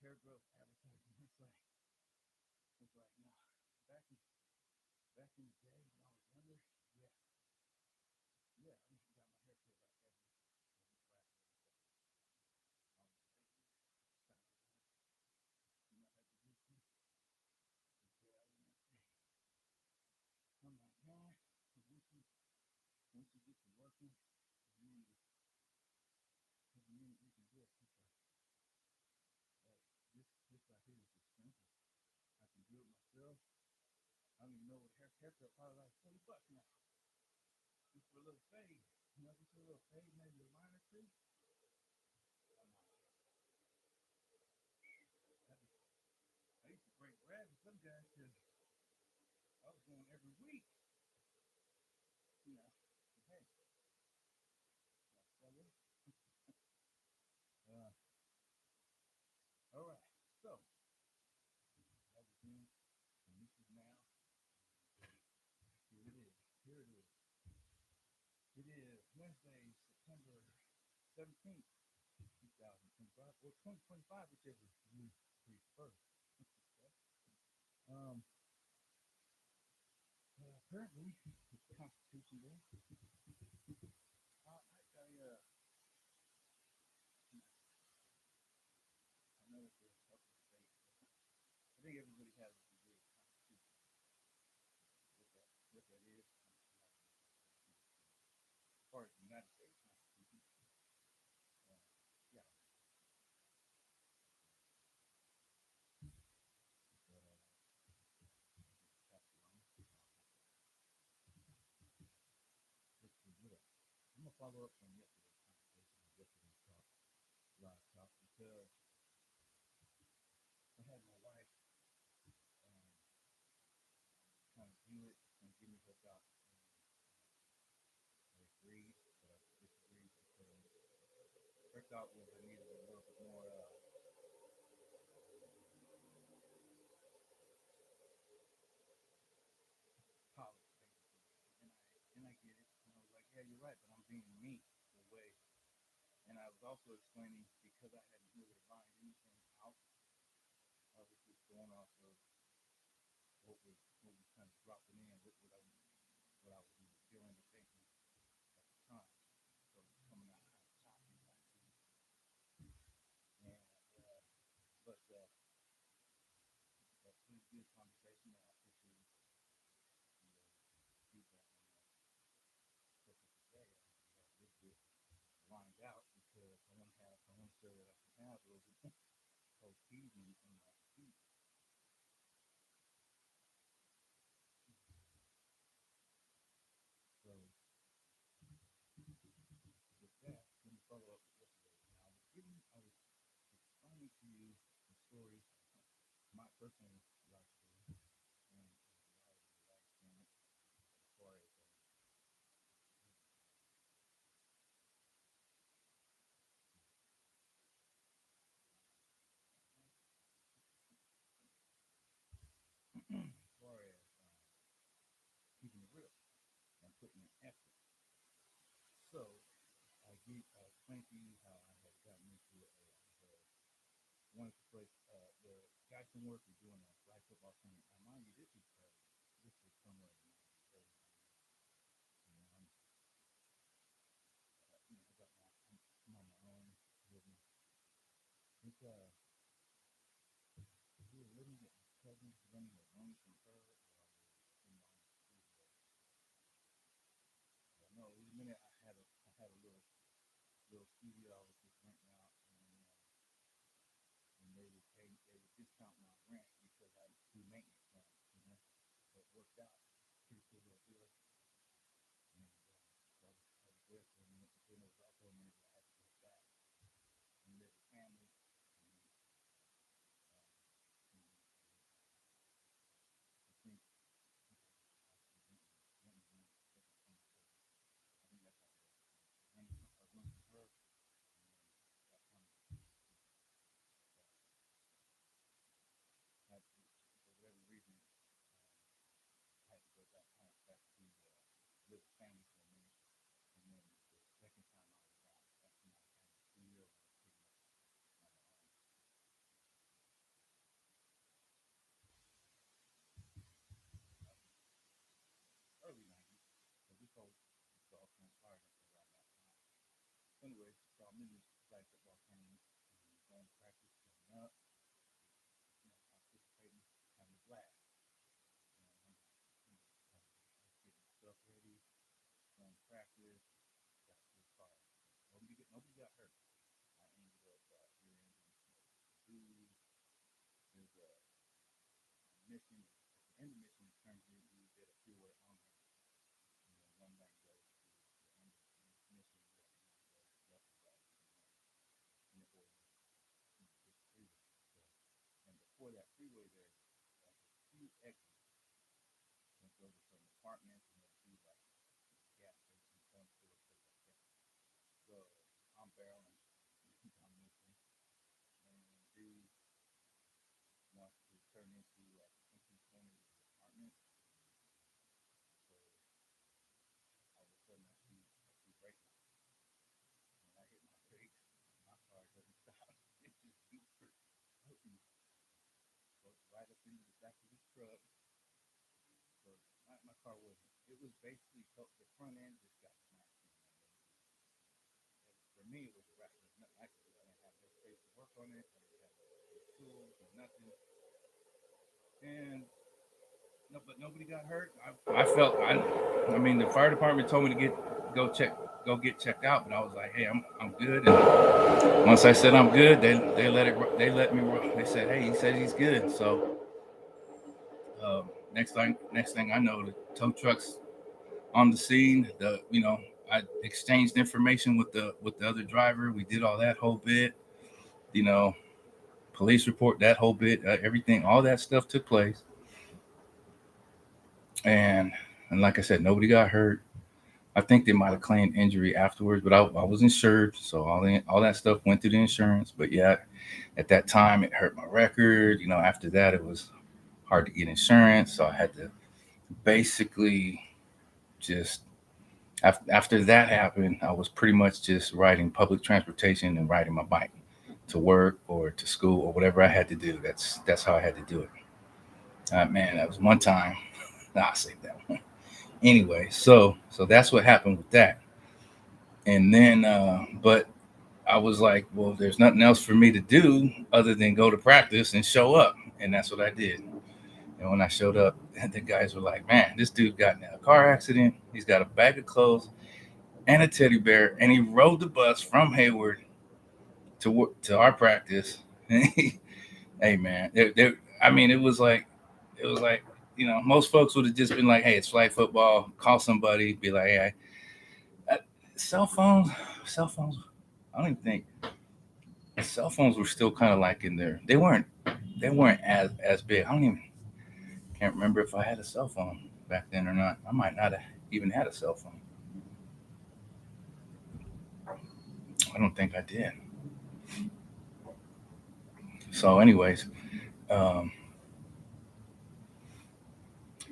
hair growth advertising. It's like no. Back in back in the day when I was younger, yeah, yeah, I got my hair cut like every last every couple almost 8 years. Something like that. You know, I had to do some gel and everything. I'm like, nah, once you get to working, you need you can do it. It's like this right here is just simple. I can do it myself. I don't even know what haircut probably like $40 now. Just for a little fade. You know, just a little fade, maybe a line or two. I'm like, I used to break bread with some guys because I was going every week. You know, hey, so all right. So that was then, and this is now. Here it is. Here it is. It is Wednesday, September 17th, 2025, or 2025, whichever you prefer. Okay. Um, apparently, it's Constitution Day. I know it's a couple of states. I think everybody has a degree of Constitution. What that is, as far as the United States Constitution. Uh, yeah. But, I'm gonna follow up on yesterday's conversation, yesterday's talk, live talk, because I had my wife um, kind of view it and give me her thoughts. And I agreed, but I disagreed because her thought was I needed a little bit more polish, basically. And I get it. And I was like, yeah, you're right, but I'm being me the way. And I was also explaining because I hadn't really lined anything out. I was just going off of what was kind of dropping in, what I was feeling and thinking at the time. So it was coming out kind of choppy, like, and but that's pretty good conversation. I appreciate the feedback on that session today. I have a little bit lined out because I want to show that I can have a little bit cohesion in my speech. So with that, let me follow up with yesterday. Now I was explaining to you the story, my personal life story, and the life experience as far as as far as keeping it real and putting in effort. So I explained to you how I had gotten into it. Wanted to play the guys from work were doing a flag football tournament. Now, mind you, this is somewhere in the early 90s. You know, I got I'm on my own living. It's if you were living with my cousin, running a room from her, or in my own studio. I know it was a minute I had a little studio I was just renting out, and they would discount my rent because I do maintenance on it, you know. So it worked out pretty cool little deal. And I was there for a minute, but then there was also a minute where I had to go back and live with family. And, and, I think I was renting a second home. So I think that's how it was. Renting a room for her, and then that kind of had to, for whatever reason, I had to anyway, so I'm in this flag football tournament, going to practice, coming up, participating, having a blast. I'm getting stuff ready, going to practice, got to the car. Nobody got hurt. I ended up rear-ending dude. There's a mission. At the end of the mission, it turns in you get a freeway on ramp. One lane goes to the end of the mission, the other lane goes left to right, in the order. This freeway. So, and before that freeway, there's like a few exits that go to some apartments and then to like gas stations, corner stores, stuff like that. So I'm barreling, I'm missing, and dude wants to turn into like into corner of the apartment. So all of a sudden I see brake lights. When I hit my brakes, my car doesn't stop. It just keeps floating, goes right up into the back of this truck. So my car wasn't. It was basically the front end just got smashed in. For me, it was a wreck. There's nothing I could do. I didn't have no space to work on it. I didn't have no tools or nothing. And no, but nobody got hurt. I felt I mean the fire department told me to go get checked out, but I was like, hey, I'm good. And once I said I'm good, they let me. They said, hey, he said he's good. So next thing I know, the tow trucks on the scene. I exchanged information with the other driver. We did all that whole bit. You know, police report that whole bit. Everything, all that stuff took place. And and like I said, nobody got hurt. I think they might have claimed injury afterwards, but I was insured, so all that stuff went through the insurance. But yeah, at that time it hurt my record. After that it was hard to get insurance, so I had to basically just after that happened, I was pretty much just riding public transportation and riding my bike to work or to school or whatever I had to do. That's how I had to do it. Man, that was one time. I'll save that one. Anyway, so that's what happened with that. And then, but I was like, well, there's nothing else for me to do other than go to practice and show up, and that's what I did. And when I showed up, the guys were like, man, this dude got in a car accident. He's got a bag of clothes and a teddy bear, and he rode the bus from Hayward to our practice. Hey man, I mean, it was like most folks would have just been like, hey, it's flag football. Call somebody, be like, hey, cell phones, cell phones. I don't even think cell phones were still kind of like in there. They weren't as big. I don't even can't remember if I had a cell phone back then or not. I might not have even had a cell phone. I don't think I did. So, anyways, um,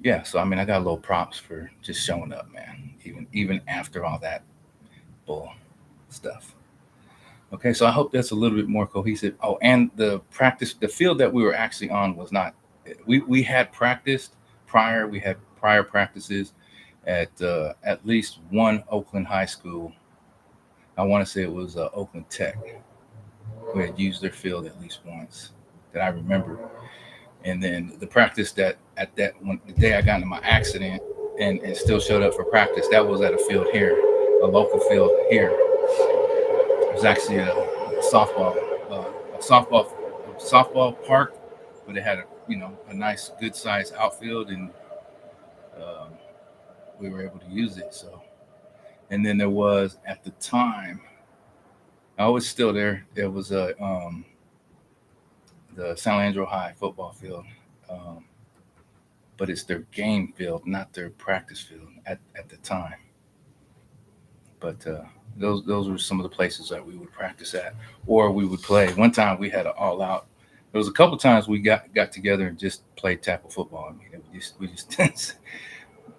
yeah. So I mean, I got a little props for just showing up, man. Even after all that bull stuff. Okay, so I hope that's a little bit more cohesive. Oh, and the field that we were actually on was not. We had practiced prior. We had prior practices at least one Oakland high school. I want to say it was Oakland Tech, who had used their field at least once that I remember. And then the practice that at that one the day I got into my accident and still showed up for practice, that was at a field here, a local field here. It was actually softball, a softball park, but it had a nice good sized outfield, and um, we were able to use it. So, and then there was at the time, I was still there. There was the San Leandro High football field, um, but it's their game field, not their practice field at the time. But those were some of the places that we would practice at, or we would play. One time we had an all out. There was a couple times we got together and just played tackle football. I mean, we just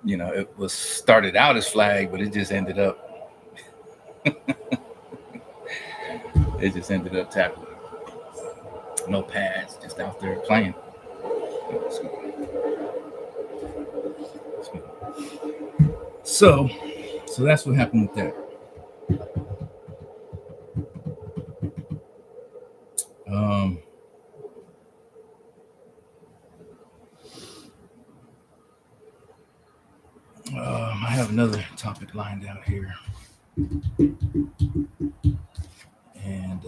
it was started out as flag, but it just ended up tackle. No pads, just out there playing. So, so that's what happened with that. I have another topic lined out here, and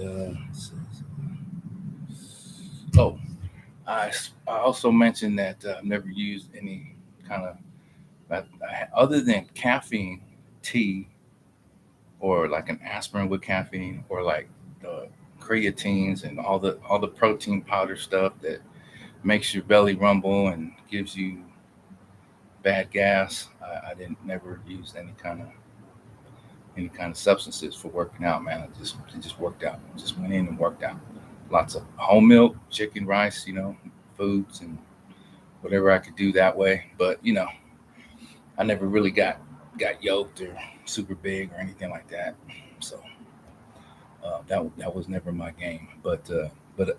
oh, I also mentioned that I've never used any kind of other than caffeine tea, or like an aspirin with caffeine, or like the creatines and all the protein powder stuff that makes your belly rumble and gives you bad gas. I didn't never use any kind of substances for working out, man. It just worked out. Just went in and worked out. Lots of whole milk, chicken, rice, foods and whatever I could do that way. But I never really got yoked or super big or anything like that. So that was never my game. But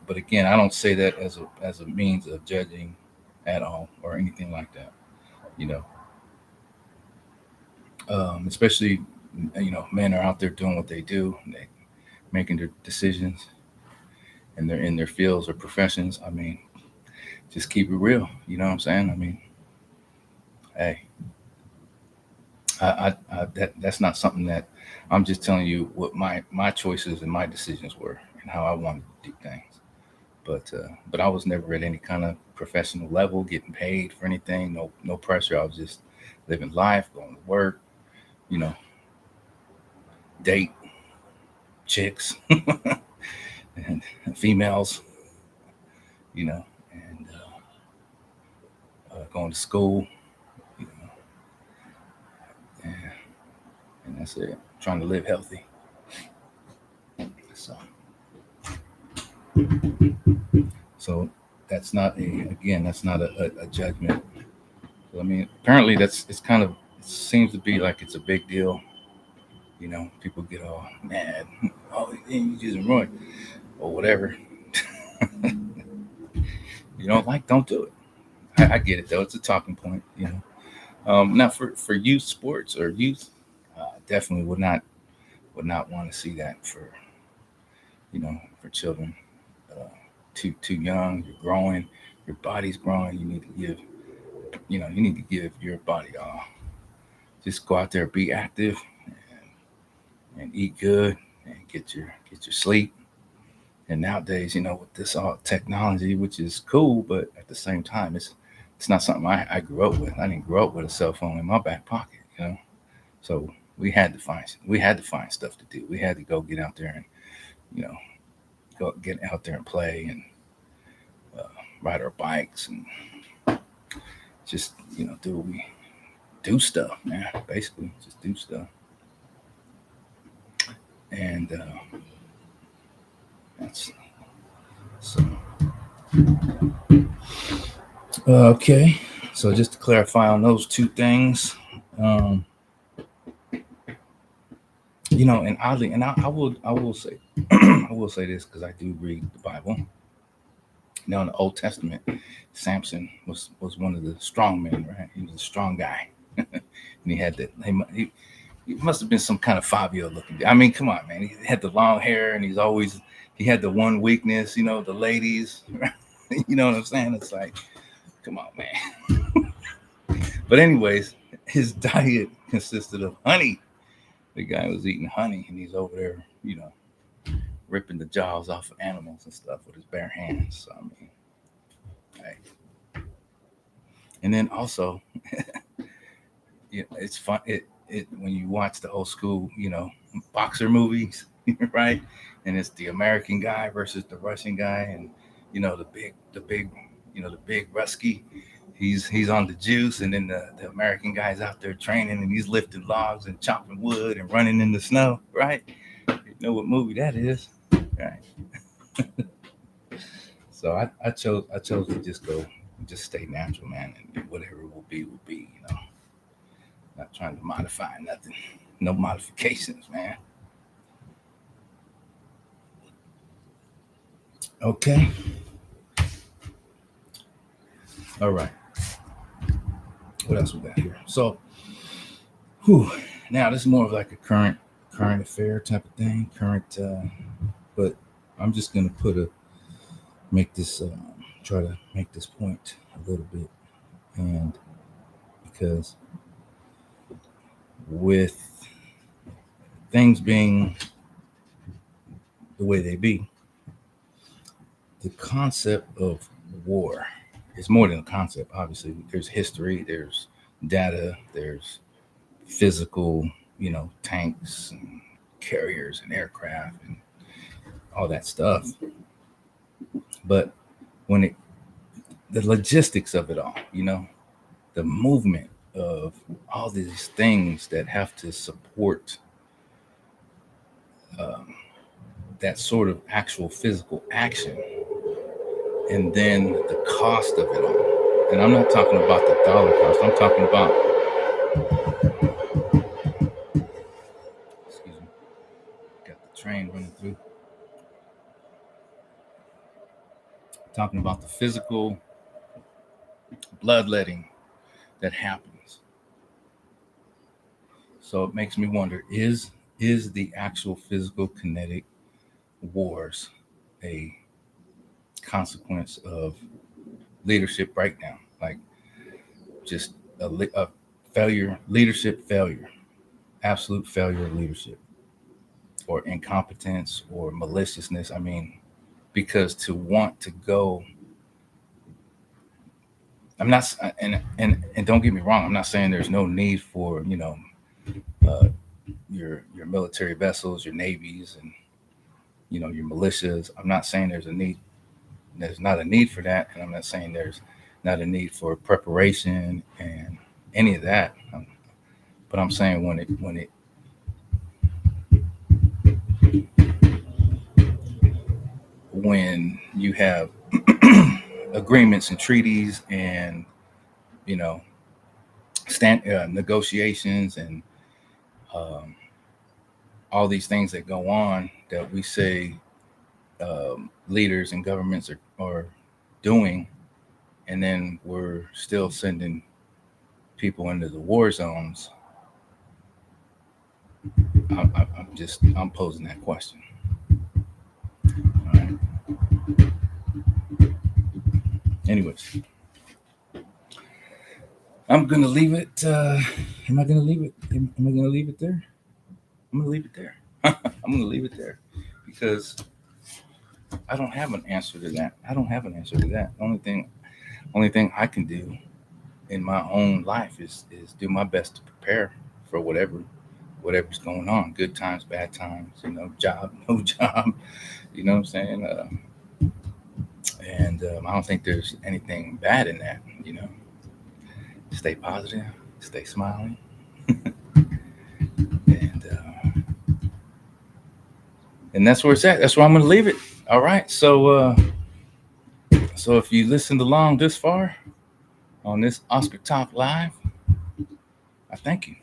again, I don't say that as a means of judging at all or anything like that. You know, especially men are out there doing what they do, and they making their decisions, and they're in their fields or professions. I mean, just keep it real. You know what I'm saying? I mean, hey, that's not something that I'm just telling you what my choices and my decisions were and how I wanted to do things. But I was never at any kind of professional level, getting paid for anything. No pressure. I was just living life, going to work. You know, date chicks and females. You know, and going to school. You know, and, and that's it. Trying to live healthy. So so that's not a judgment. I mean, apparently it's kind of, it seems to be like it's a big deal. People get all mad. Oh, you using Roy or whatever. You don't like, don't do it. I get it though. It's a talking point. Now for youth sports or youth, definitely would not want to see that for children. Uh, too young. You're growing. Your body's growing. You need to give your body just go out there, be active, and eat good, and get your sleep. And nowadays, with this all technology, which is cool, but at the same time, it's not something I grew up with. I didn't grow up with a cell phone in my back pocket. So we had to find stuff to do. We had to go get out there and you know go get out there and play and uh, ride our bikes and just do stuff, man. Basically, just do stuff. And that's so okay. So just to clarify on those two things, um, and oddly, and I will say, I will say this because I do read the Bible. Now in the Old Testament, Samson was one of the strong men, right? He was a strong guy, and he had that. He must have been some kind of Fabio looking. I mean, come on, man. He had the long hair, and he had the one weakness, the ladies. Right? You know what I'm saying? It's like, come on, man. But anyways, his diet consisted of honey. The guy was eating honey, and he's over there, ripping the jaws off of animals and stuff with his bare hands. So I mean, hey. And then also, it's fun. It when you watch the old school, boxer movies, right? And it's the American guy versus the Russian guy, and the big Rusky. He's on the juice, and then the American guy's out there training, and he's lifting logs and chopping wood and running in the snow, right? You know what movie that is, right? So I chose to just stay natural, man, and whatever will be. Not trying to modify nothing, no modifications, man. Okay, all right. What else we got here? So, whew, now this is more of like a current affair type of thing. But I'm just gonna put make this try to make this point a little bit, and because with things being the way they be, the concept of war is more than a concept. Obviously, there's history, there's data, there's physical, tanks and carriers and aircraft and all that stuff. But when the logistics of it all, the movement of all these things that have to support that sort of actual physical action, and then the cost of it all. And I'm not talking about the dollar cost. I'm talking about, excuse me, got the train running through. Talking about the physical bloodletting that happens. So it makes me wonder: is the actual physical kinetic wars a consequence of leadership breakdown, like just a failure, leadership failure, absolute failure of leadership, or incompetence, or maliciousness? I mean, because to want to go, I'm not, and don't get me wrong, I'm not saying there's no need for uh, your military vessels, your navies, and your militias. I'm not saying there's not a need for that, and I'm not saying there's not a need for preparation and any of that. But I'm saying when you have agreements and treaties and you know negotiations and um, all these things that go on that we say leaders and governments are doing, and then we're still sending people into the war zones. I'm posing that question. All right. Anyways, I'm gonna leave it. Am I gonna leave it? Am I gonna leave it there? I'm gonna leave it there. I'm gonna leave it there because I don't have an answer to that. I don't have an answer to that. Only thing I can do in my own life is do my best to prepare for whatever's going on. Good times, bad times. Job, no job. You know what I'm saying? And I don't think there's anything bad in that. Stay positive, stay smiling, and that's where it's at. That's where I'm going to leave it. All right. So if you listened along this far on this Oscar Talk Live, I thank you.